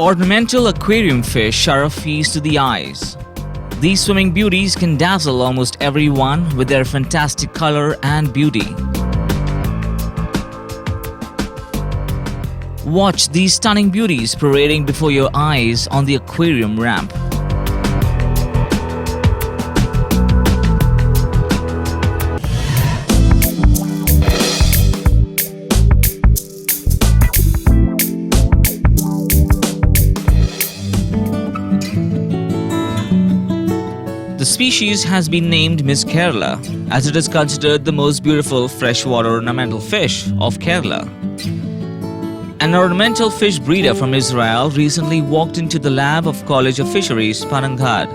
Ornamental aquarium fish are a feast to the eyes. These swimming beauties can dazzle almost everyone with their fantastic color and beauty. Watch these stunning beauties parading before your eyes on the aquarium ramp. The species has been named Miss Kerala as it is considered the most beautiful freshwater ornamental fish of Kerala. An ornamental fish breeder from Israel recently walked into the lab of College of Fisheries, Panangad.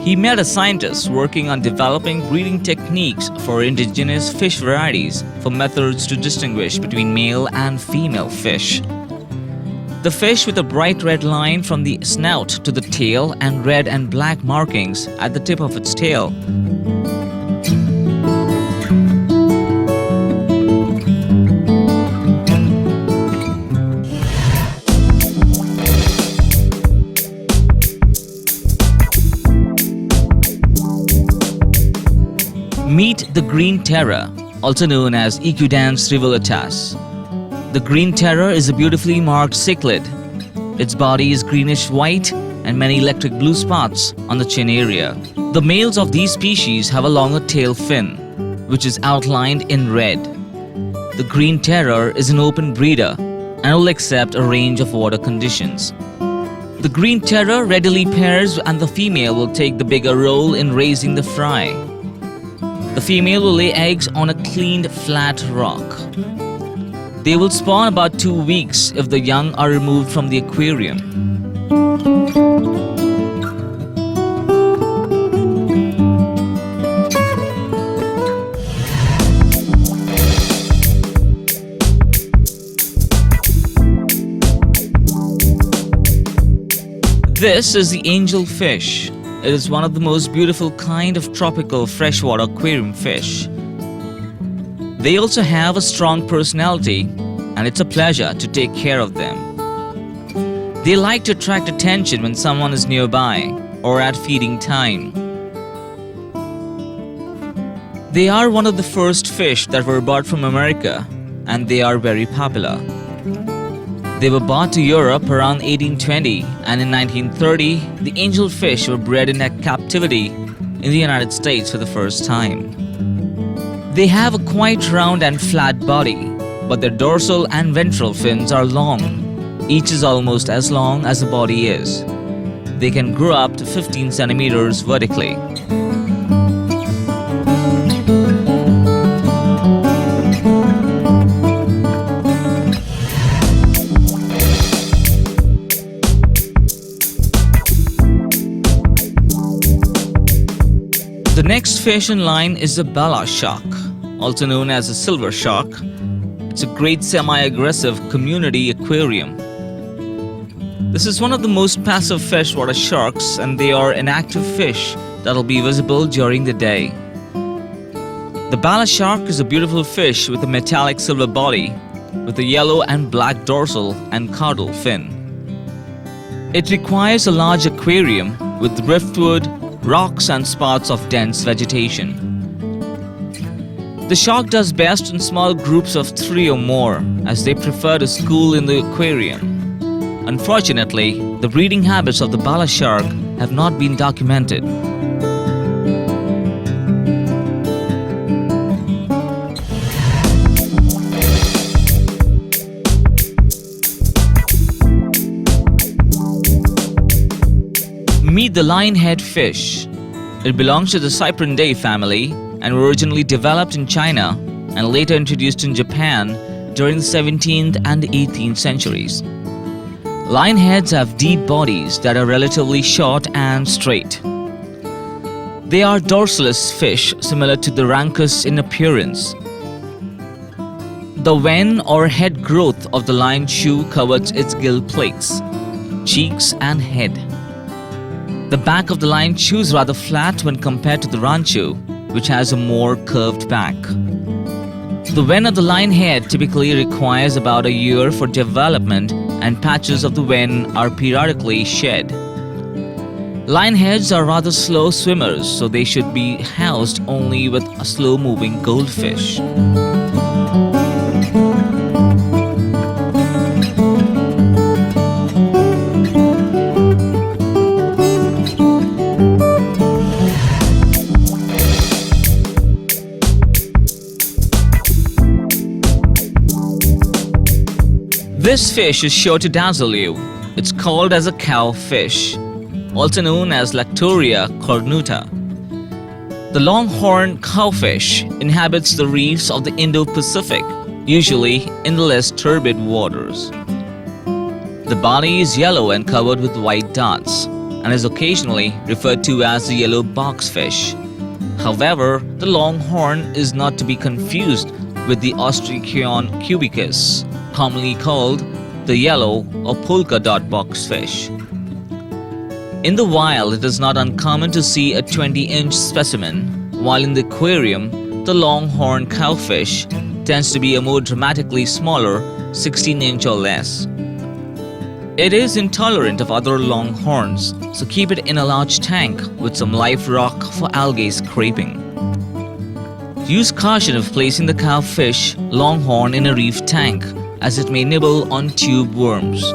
He met a scientist working on developing breeding techniques for indigenous fish varieties for methods to distinguish between male and female fish. The fish with a bright red line from the snout to the tail and red and black markings at the tip of its tail. Meet the green terror, also known as Equidans rivulatas. The green terror is a beautifully marked cichlid. Its body is greenish-white and many electric blue spots on the chin area. The males of these species have a longer tail fin, which is outlined in red. The green terror is an open breeder and will accept a range of water conditions. The green terror readily pairs and the female will take the bigger role in raising the fry. The female will lay eggs on a cleaned flat rock. They will spawn about 2 weeks if the young are removed from the aquarium. This is the angel fish. It is one of the most beautiful kind of tropical freshwater aquarium fish. They also have a strong personality, and it's a pleasure to take care of them. They like to attract attention when someone is nearby or at feeding time. They are one of the first fish that were brought from America, and they are very popular. They were brought to Europe around 1820, and in 1930, the angel fish were bred in captivity in the United States for the first time. They have a quite round and flat body, but their dorsal and ventral fins are long. Each is almost as long as the body is. They can grow up to 15 centimeters vertically. The next fish in line is the Bala shark, also known as a silver shark. It's a great semi-aggressive community aquarium. This is one of the most passive freshwater sharks, and they are an active fish that will be visible during the day. The Bala shark is a beautiful fish with a metallic silver body, with a yellow and black dorsal and caudal fin. It requires a large aquarium with driftwood, rocks and spots of dense vegetation. The shark does best in small groups of 3 or more, as they prefer to school in the aquarium. Unfortunately, the breeding habits of the Bala shark have not been documented. Meet the lionhead fish. It belongs to the Cyprindae family and originally developed in China and later introduced in Japan during the 17th and 18th centuries. Lionheads have deep bodies that are relatively short and straight. They are dorsaless fish similar to the rancus in appearance. The wen or head growth of the lion chew covers its gill plates, cheeks and head. The back of the lion chew is rather flat when compared to the ranchu, which has a more curved back. The wen of the lion head typically requires about a year for development and patches of the wen are periodically shed. Lionheads are rather slow swimmers, so they should be housed only with a slow-moving goldfish. This fish is sure to dazzle you. It's called as a cowfish, also known as Lactoria cornuta. The longhorn cowfish inhabits the reefs of the Indo-Pacific, usually in the less turbid waters. The body is yellow and covered with white dots, and is occasionally referred to as the yellow boxfish. However, the longhorn is not to be confused with the Ostrich cubicus, commonly called the yellow or polka dot boxfish. In the wild, it is not uncommon to see a 20-inch specimen, while in the aquarium, the longhorn cowfish tends to be a more dramatically smaller 16-inch or less. It is intolerant of other longhorns, so keep it in a large tank with some live rock for algae scraping. Use caution if placing the cowfish longhorn in a reef tank, as it may nibble on tube worms.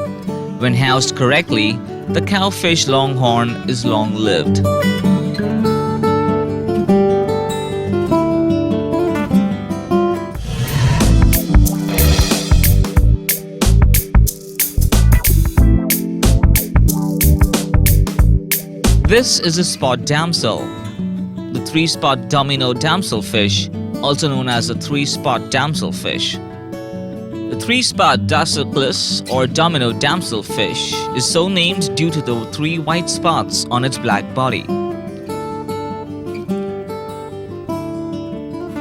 When housed correctly, the cowfish longhorn is long-lived. This is a spot damsel. The three-spot domino damselfish, also known as the three-spot damselfish. The three-spot Dactyclus or domino damselfish is so named due to the three white spots on its black body.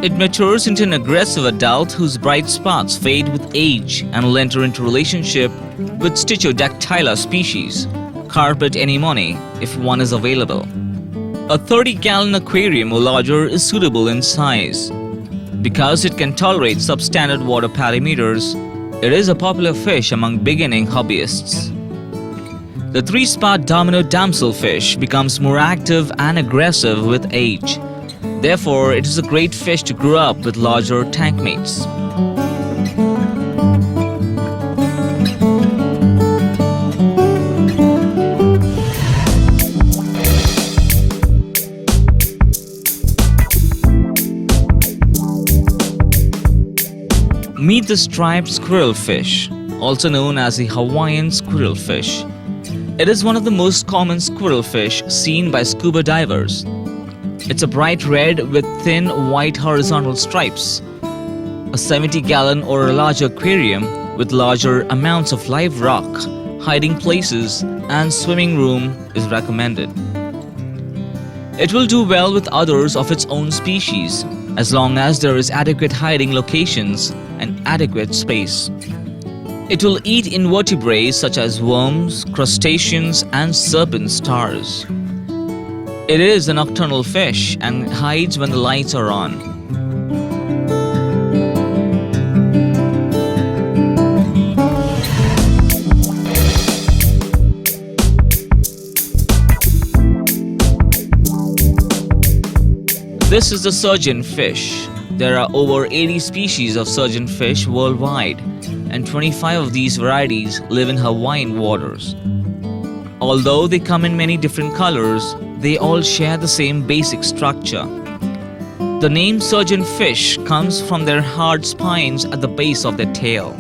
It matures into an aggressive adult whose bright spots fade with age and will enter into relationship with Stichodactyla species, Carpet anemone, if one is available. A 30-gallon aquarium or larger is suitable in size. Because it can tolerate substandard water parameters, it is a popular fish among beginning hobbyists. The three-spot domino damselfish becomes more active and aggressive with age. Therefore, it is a great fish to grow up with larger tank mates. Meet the striped squirrelfish, also known as the Hawaiian squirrelfish. It is one of the most common squirrelfish seen by scuba divers. It's a bright red with thin white horizontal stripes. A 70-gallon or a larger aquarium with larger amounts of live rock, hiding places, and swimming room is recommended. It will do well with others of its own species, as long as there is adequate hiding locations and adequate space. It will eat invertebrates such as worms, crustaceans, and serpent stars. It is a nocturnal fish and hides when the lights are on. This is the surgeonfish. There are over 80 species of surgeonfish worldwide, and 25 of these varieties live in Hawaiian waters. Although they come in many different colors, they all share the same basic structure. The name surgeonfish comes from their hard spines at the base of their tail.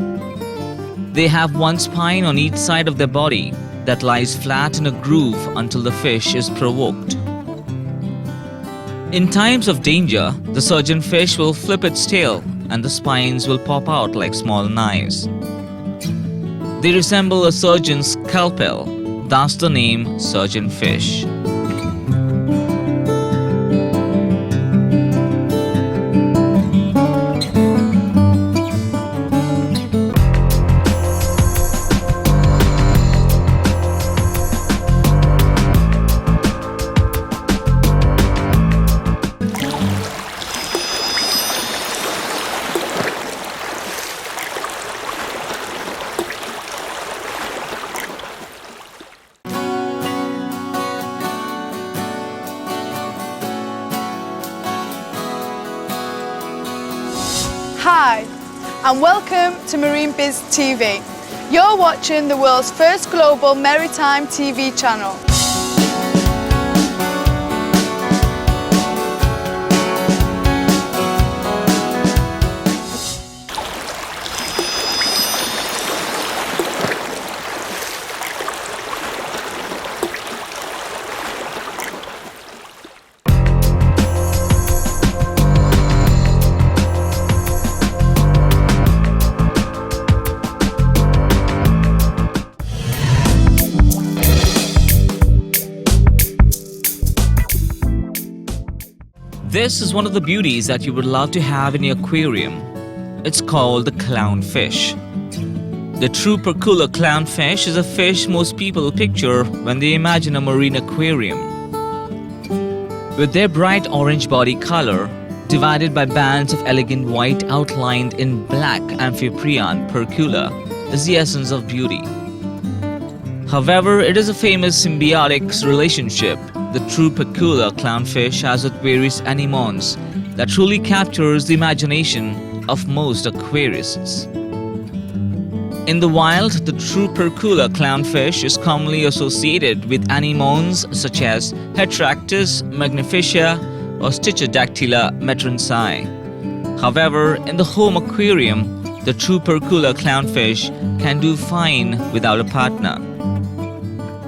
They have one spine on each side of their body that lies flat in a groove until the fish is provoked. In times of danger, the surgeonfish will flip its tail and the spines will pop out like small knives. They resemble a surgeon's scalpel, thus the name surgeonfish. Hi, and welcome to Marine Biz TV. You're watching the world's first global maritime TV channel. This is one of the beauties that you would love to have in your aquarium. It's called the clownfish. The true percooler clownfish is a fish most people picture when they imagine a marine aquarium. With their bright orange body color, divided by bands of elegant white outlined in black amphiprion percooler, is the essence of beauty. However, it is a famous symbiotic relationship the true percooler clownfish has with various anemones that truly captures the imagination of most aquarists. In the wild, the true percooler clownfish is commonly associated with anemones such as Heteractis magnifica or Stichodactyla metronsi. However, in the home aquarium, the true percooler clownfish can do fine without a partner.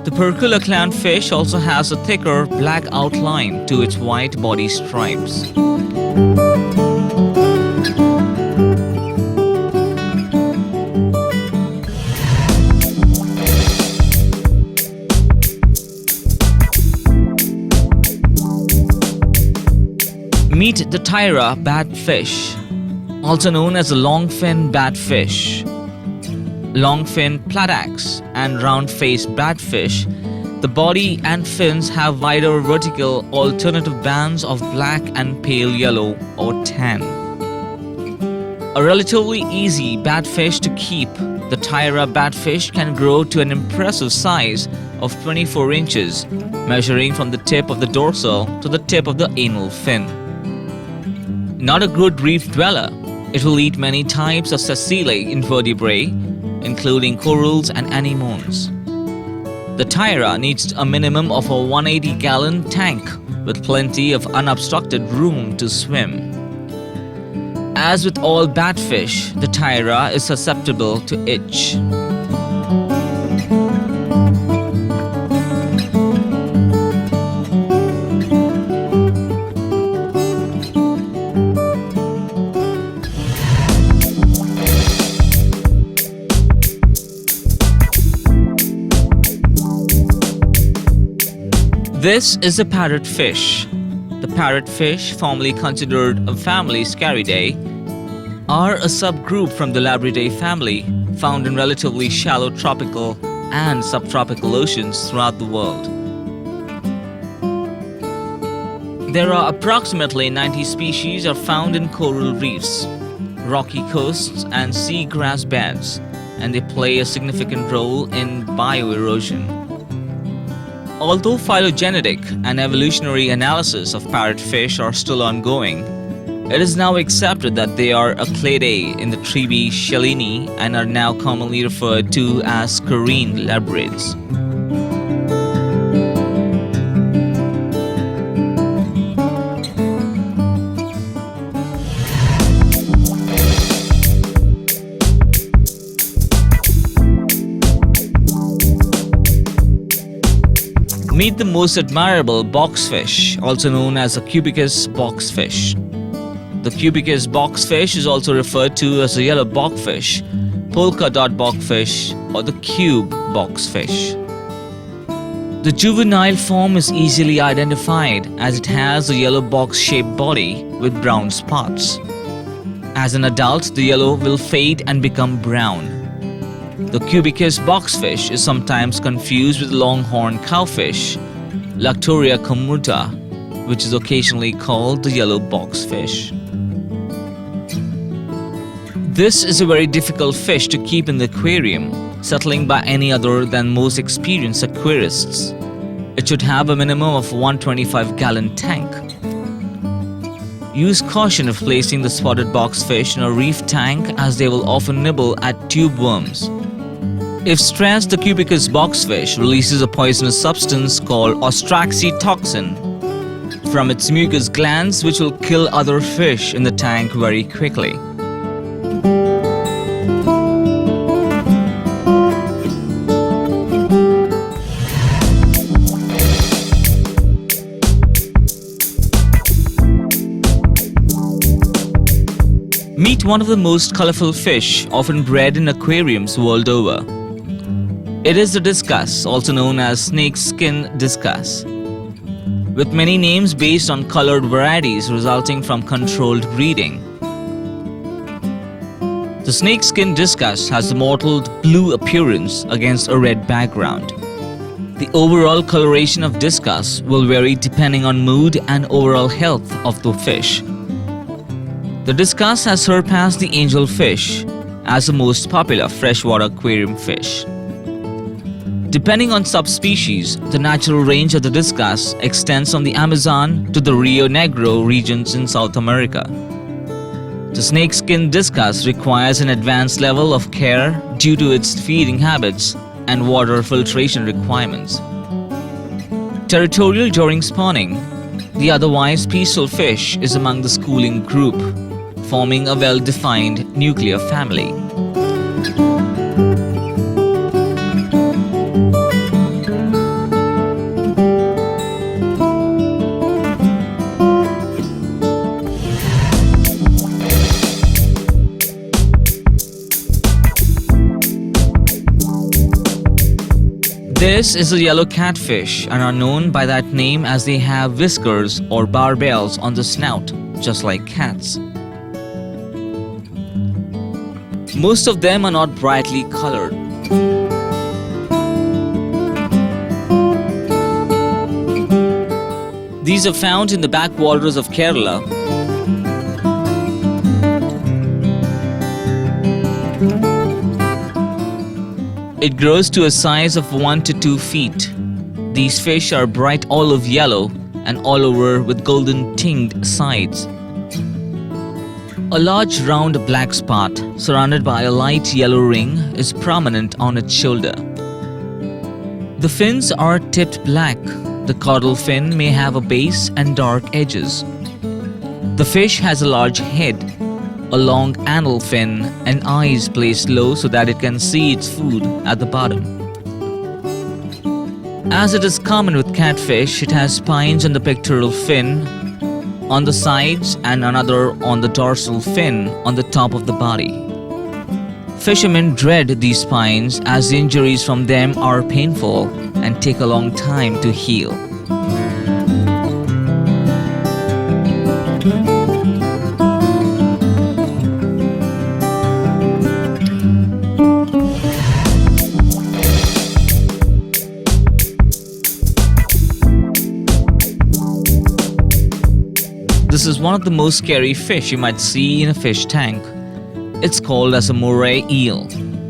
The percooler clownfish also has a thicker black outline to its white body stripes. Meet the Tyra batfish, also known as the longfin batfish. Longfin platax and round-faced batfish, the body and fins have wider vertical alternative bands of black and pale yellow or tan. A relatively easy batfish to keep, the Tyra batfish can grow to an impressive size of 24 inches, measuring from the tip of the dorsal to the tip of the anal fin. Not a good reef dweller, it will eat many types of sessile invertebrates, including corals and anemones. The Tyra needs a minimum of a 180-gallon tank with plenty of unobstructed room to swim. As with all batfish, the Tyra is susceptible to itch. This is a parrotfish. The parrotfish, formerly considered a family Scaridae, are a subgroup from the Labridae family, found in relatively shallow tropical and subtropical oceans throughout the world. There are approximately 90 species are found in coral reefs, rocky coasts, and seagrass beds, and they play a significant role in bioerosion. Although phylogenetic and evolutionary analysis of parrotfish are still ongoing, it is now accepted that they are a clade in the tribe Shelini and are now commonly referred to as scarine labrids. Meet the most admirable boxfish, also known as the Cubicus boxfish. The Cubicus boxfish is also referred to as the yellow boxfish, polka dot boxfish, or the cube boxfish. The juvenile form is easily identified as it has a yellow box-shaped body with brown spots. As an adult, the yellow will fade and become brown. The Cubicus boxfish is sometimes confused with longhorn cowfish, Lactoria commuta, which is occasionally called the yellow boxfish. This is a very difficult fish to keep in the aquarium, settling by any other than most experienced aquarists. It should have a minimum of 125-gallon tank. Use caution if placing the spotted boxfish in a reef tank, as they will often nibble at tube worms. If stressed, the Cubicus boxfish releases a poisonous substance called ostraxitoxin from its mucus glands, which will kill other fish in the tank very quickly. Meet one of the most colorful fish often bred in aquariums world over. It is the discus, also known as snakeskin discus, with many names based on colored varieties resulting from controlled breeding. The snakeskin discus has a mottled blue appearance against a red background. The overall coloration of discus will vary depending on mood and overall health of the fish. The discus has surpassed the angelfish as the most popular freshwater aquarium fish. Depending on subspecies, the natural range of the discus extends from the Amazon to the Rio Negro regions in South America. The snakeskin discus requires an advanced level of care due to its feeding habits and water filtration requirements. Territorial during spawning, the otherwise peaceful fish is among the schooling group, forming a well-defined nuclear family. This is a yellow catfish and are known by that name as they have whiskers or barbels on the snout, just like cats. Most of them are not brightly colored. These are found in the backwaters of Kerala. It grows to a size of 1 to 2 feet. These fish are bright olive yellow and all over with golden tinged sides. A large round black spot surrounded by a light yellow ring is prominent on its shoulder. The fins are tipped black. The caudal fin may have a base and dark edges. The fish has a large head, a long anal fin, and eyes placed low so that it can see its food at the bottom. As it is common with catfish, it has spines on the pectoral fin, on the sides, and another on the dorsal fin on the top of the body. Fishermen dread these spines as the injuries from them are painful and take a long time to heal. This is one of the most scary fish you might see in a fish tank. It's called as a moray eel,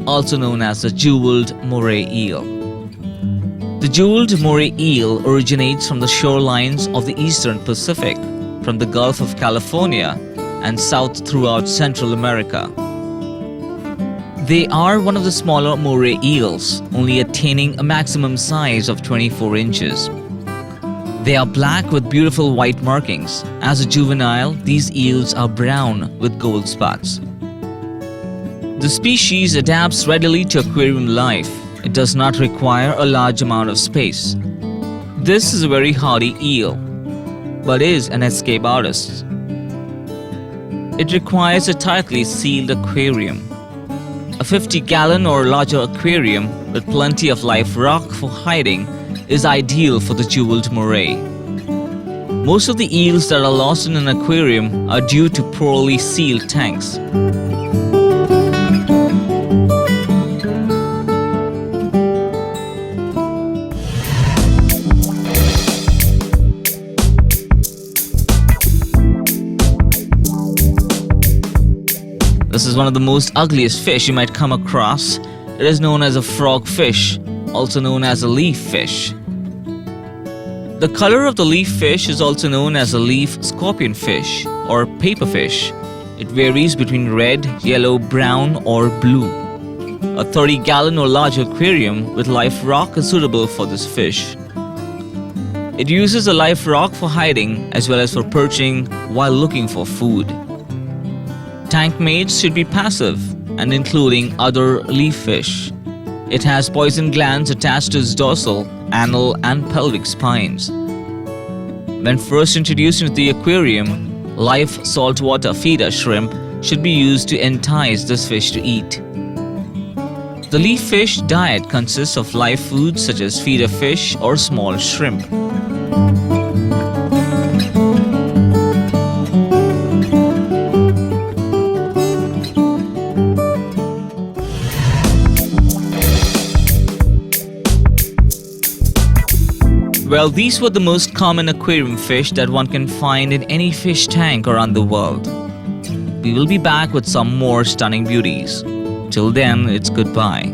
also known as the jeweled moray eel. The jeweled moray eel originates from the shorelines of the eastern Pacific, from the Gulf of California and south throughout Central America. They are one of the smaller moray eels, only attaining a maximum size of 24 inches. They are black with beautiful white markings. As a juvenile, these eels are brown with gold spots. The species adapts readily to aquarium life. It does not require a large amount of space. This is a very hardy eel, but is an escape artist. It requires a tightly sealed aquarium. A 50-gallon or larger aquarium with plenty of live rock for hiding is ideal for the jeweled moray. Most of the eels that are lost in an aquarium are due to poorly sealed tanks. This is one of the most ugliest fish you might come across. It is known as a frogfish, also known as a leaf fish. The color of the leaf fish is also known as a leaf scorpion fish or paperfish. It varies between red, yellow, brown or blue. A 30-gallon or larger aquarium with live rock is suitable for this fish. It uses a live rock for hiding as well as for perching while looking for food. Tank mates should be passive and including other leaf fish. It has poison glands attached to its dorsal, anal and pelvic spines. When first introduced into the aquarium, live saltwater feeder shrimp should be used to entice this fish to eat. The leaf fish diet consists of live foods such as feeder fish or small shrimp. Well, these were the most common aquarium fish that one can find in any fish tank around the world. We will be back with some more stunning beauties. Till then, it's goodbye.